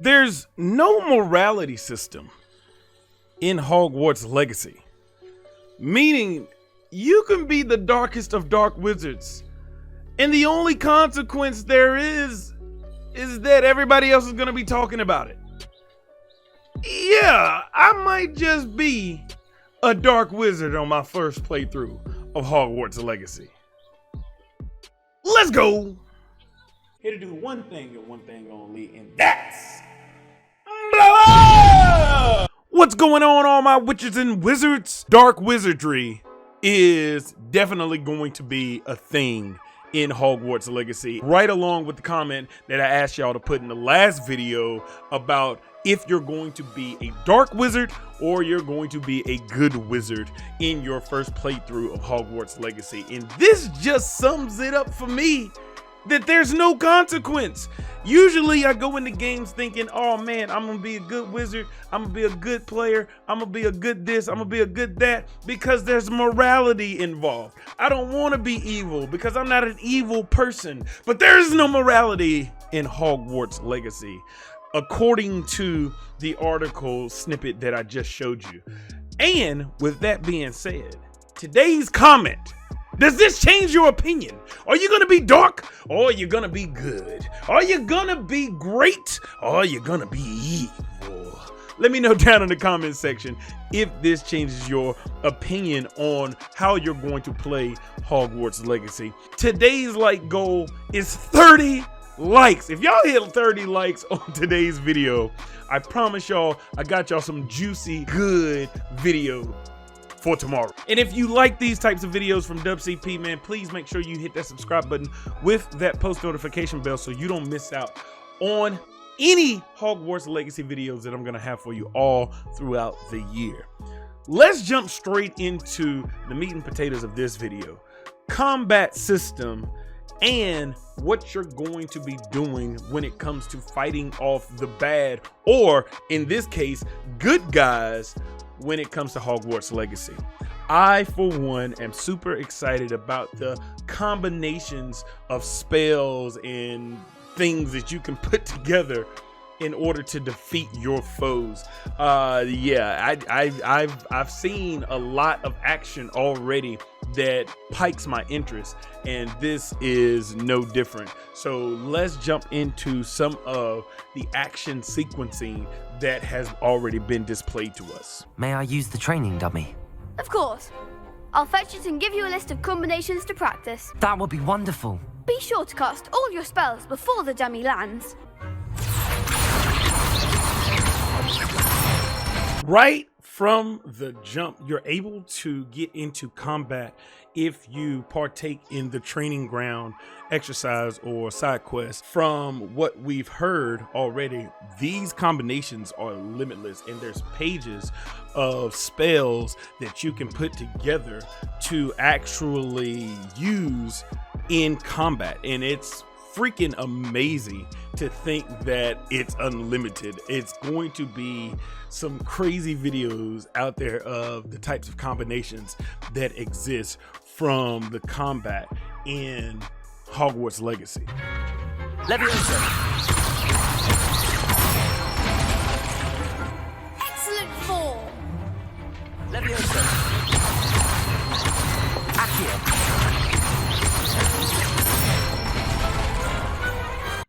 There's no morality system in Hogwarts Legacy, meaning you can be the darkest of dark wizards, and the only consequence there is that everybody else is going to be talking about it. Yeah, I might just be a dark wizard on my first playthrough of Hogwarts Legacy. Let's go! Here to do one thing and one thing only, and that's blow up! What's going on, all my witches and wizards? Dark wizardry is definitely going to be a thing in Hogwarts Legacy, right along with the comment that I asked y'all to put in the last video about if you're going to be a dark wizard or you're going to be a good wizard in your first playthrough of Hogwarts Legacy. And this just sums it up for me, that there's no consequence. Usually I go into games thinking, oh man, I'm gonna be a good wizard, I'm gonna be a good player, I'm gonna be a good this, I'm gonna be a good that, because there's morality involved. I don't want to be evil because I'm not an evil person, but there is no morality in Hogwarts Legacy, according to the article snippet that I just showed you. And with that being said, today's comment, does this change your opinion? Are you gonna be dark, or are you gonna be good? Are you gonna be great, or are you gonna be evil? Let me know down in the comment section if this changes your opinion on how you're going to play Hogwarts Legacy. Today's like goal is 30 likes. If y'all hit 30 likes on today's video, I promise y'all I got y'all some juicy, good video for tomorrow. And if you like these types of videos from WCP, man, please make sure you hit that subscribe button with that post notification bell so you don't miss out on any Hogwarts Legacy videos that I'm gonna have for you all throughout the year. Let's jump straight into the meat and potatoes of this video. Combat system and what you're going to be doing when it comes to fighting off the bad, or in this case, good guys, when it comes to Hogwarts Legacy. I, for one, am super excited about the combinations of spells and things that you can put together in order to defeat your foes. Yeah, I've seen a lot of action already that pikes my interest, and this is no different. So let's jump into some of the action sequencing that has already been displayed to us. May I use the training dummy? Of course. I'll fetch it and give you a list of combinations to practice. That would be wonderful. Be sure to cast all your spells before the dummy lands. Right from the jump, you're able to get into combat if you partake in the training ground exercise or side quest. From what we've heard already, these combinations are limitless, and there's pages of spells that you can put together to actually use in combat, and it's freaking amazing to think that it's unlimited. It's going to be some crazy videos out there of the types of combinations that exist from the combat in Hogwarts Legacy. Leviosa. Excellent form. Leviosa. Accio.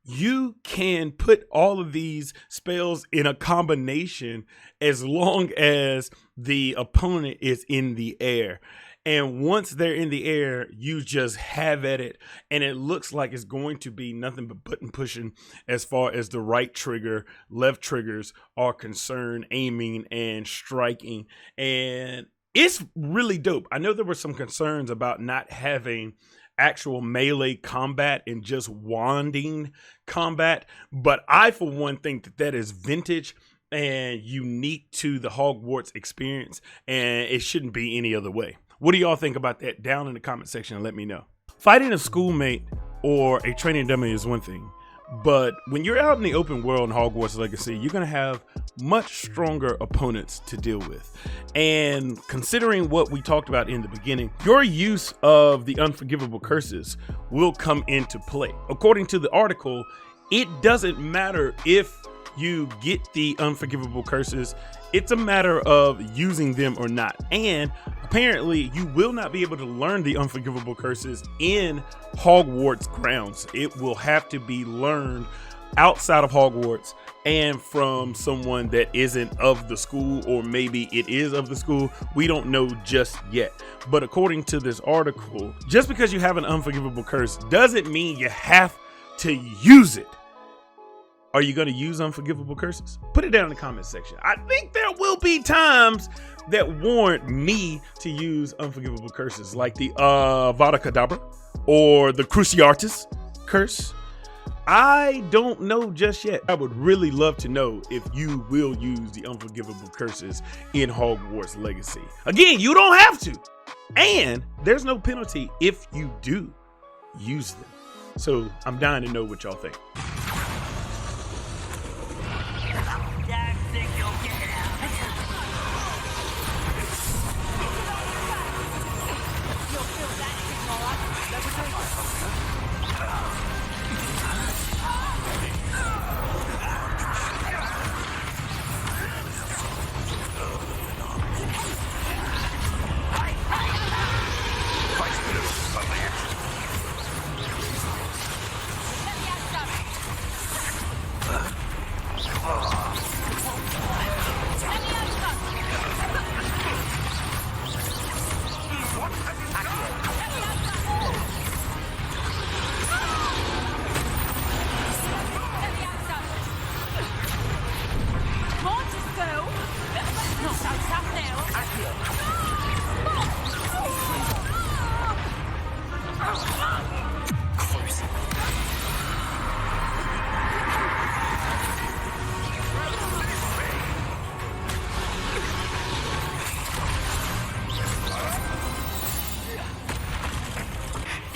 You can put all of these spells in a combination as long as the opponent is in the air. And once they're in the air, you just have at it. And it looks like it's going to be nothing but button pushing as far as the right trigger, left triggers are concerned, aiming and striking. And it's really dope. I know there were some concerns about not having actual melee combat and just wanding combat, but I, for one, think that that is vintage and unique to the Hogwarts experience, and it shouldn't be any other way. What do y'all think about that? Down in the comment section and let me know. Fighting a schoolmate or a training dummy is one thing, but when you're out in the open world in Hogwarts Legacy, you're gonna have much stronger opponents to deal with. And considering what we talked about in the beginning, your use of the unforgivable curses will come into play. According to the article, it doesn't matter if you get the unforgivable curses, it's a matter of using them or not. And apparently you will not be able to learn the unforgivable curses in Hogwarts grounds. It will have to be learned outside of Hogwarts and from someone that isn't of the school, or maybe it is of the school. We don't know just yet. But according to this article, just because you have an unforgivable curse doesn't mean you have to use it. Are you going to use unforgivable curses? Put it down in the comment section. I think there will be times that warrant me to use unforgivable curses, like the Avada Kedavra or the Cruciatus curse. I don't know just yet. I would really love to know if you will use the unforgivable curses in Hogwarts Legacy. Again, you don't have to. And there's no penalty if you do use them. So I'm dying to know what y'all think.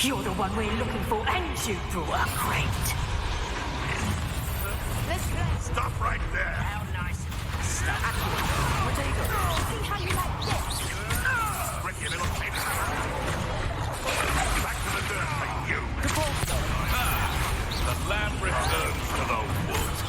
You're the one we're looking for, and you brought a crate. Stop right there! How nice. Stop. What do you got? See how you like this? Ricky, little kid. Back to the dirt, like you. The lamb returns to the woods.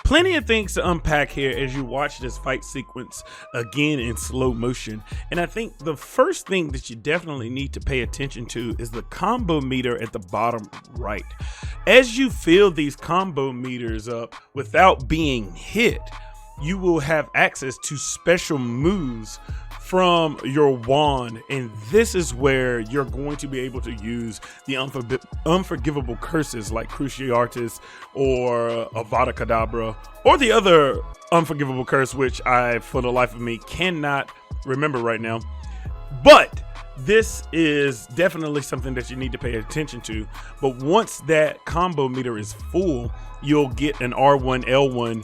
Plenty of things to unpack here as you watch this fight sequence again in slow motion. And I think the first thing that you definitely need to pay attention to is the combo meter at the bottom right. As you fill these combo meters up without being hit, you will have access to special moves from your wand, and this is where you're going to be able to use the unforgivable curses like Cruciatus or Avada Kedavra, or the other unforgivable curse, which I, for the life of me, cannot remember right now. But this is definitely something that you need to pay attention to. But once that combo meter is full, you'll get an R1, L1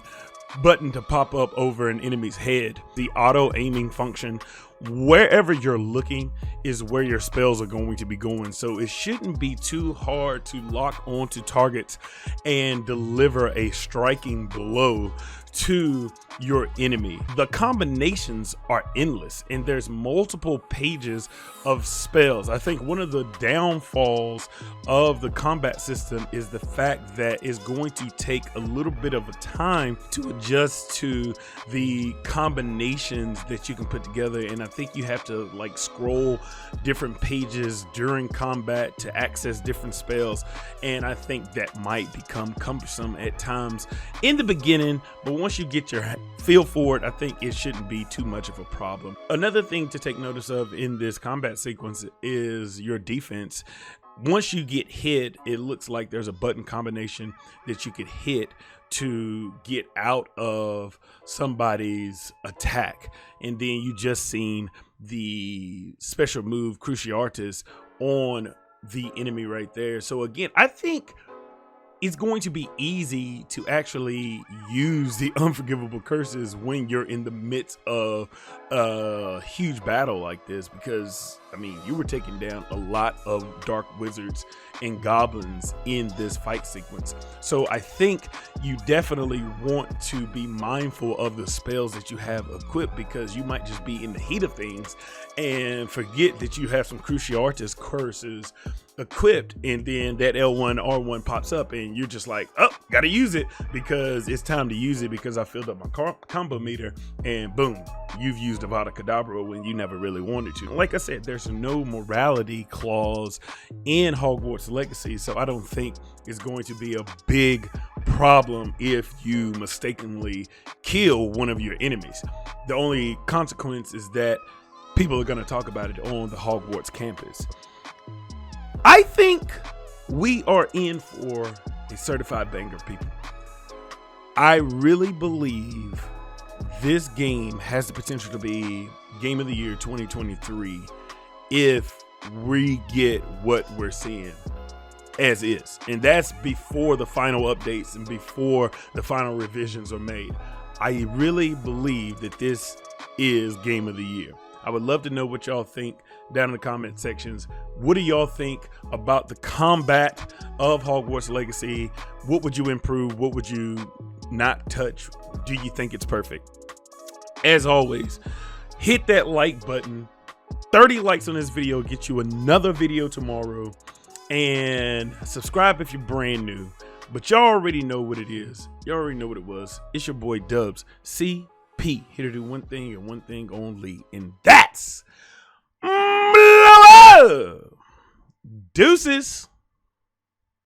button to pop up over an enemy's head. The auto aiming function, wherever you're looking, is where your spells are going to be going. So it shouldn't be too hard to lock onto targets and deliver a striking blow to your enemy. The combinations are endless, and there's multiple pages of spells. I think one of the downfalls of the combat system is the fact that it's going to take a little bit of a time to adjust to the combinations that you can put together, and I think you have to like scroll different pages during combat to access different spells, and I think that might become cumbersome at times in the beginning, but once you get your feel for it, I think it shouldn't be too much of a problem. Another thing to take notice of in this combat sequence is your defense. Once you get hit, it looks like there's a button combination that you could hit to get out of somebody's attack. And then you just seen the special move Cruciatus on the enemy right there. So again, I think it's going to be easy to actually use the unforgivable curses when you're in the midst of a huge battle like this, because I mean, you were taking down a lot of dark wizards and goblins in this fight sequence. So I think you definitely want to be mindful of the spells that you have equipped, because you might just be in the heat of things and forget that you have some Cruciatus curses equipped, and then that L1 R1 pops up and you're just like, oh, gotta use it because it's time to use it because I filled up my combo meter, and boom, you've used Avada Kedavra when you never really wanted to. Like I said, there's no morality clause in Hogwarts Legacy, so I don't think it's going to be a big problem if you mistakenly kill one of your enemies. The only consequence is that people are going to talk about it on the Hogwarts campus. I think we are in for a certified banger, people. I really believe this game has the potential to be Game of the Year 2023 if we get what we're seeing as is. And that's before the final updates and before the final revisions are made. I really believe that this is Game of the Year. I would love to know what y'all think down in the comment sections. What do y'all think about the combat of Hogwarts Legacy? What would you improve? What would you not touch? Do you think it's perfect? As always, hit that like button. 30 likes on this video gets you another video tomorrow. And subscribe if you're brand new. But y'all already know what it is. Y'all already know what it was. It's your boy Dubs CP, here to do one thing and one thing only, and that's deuces.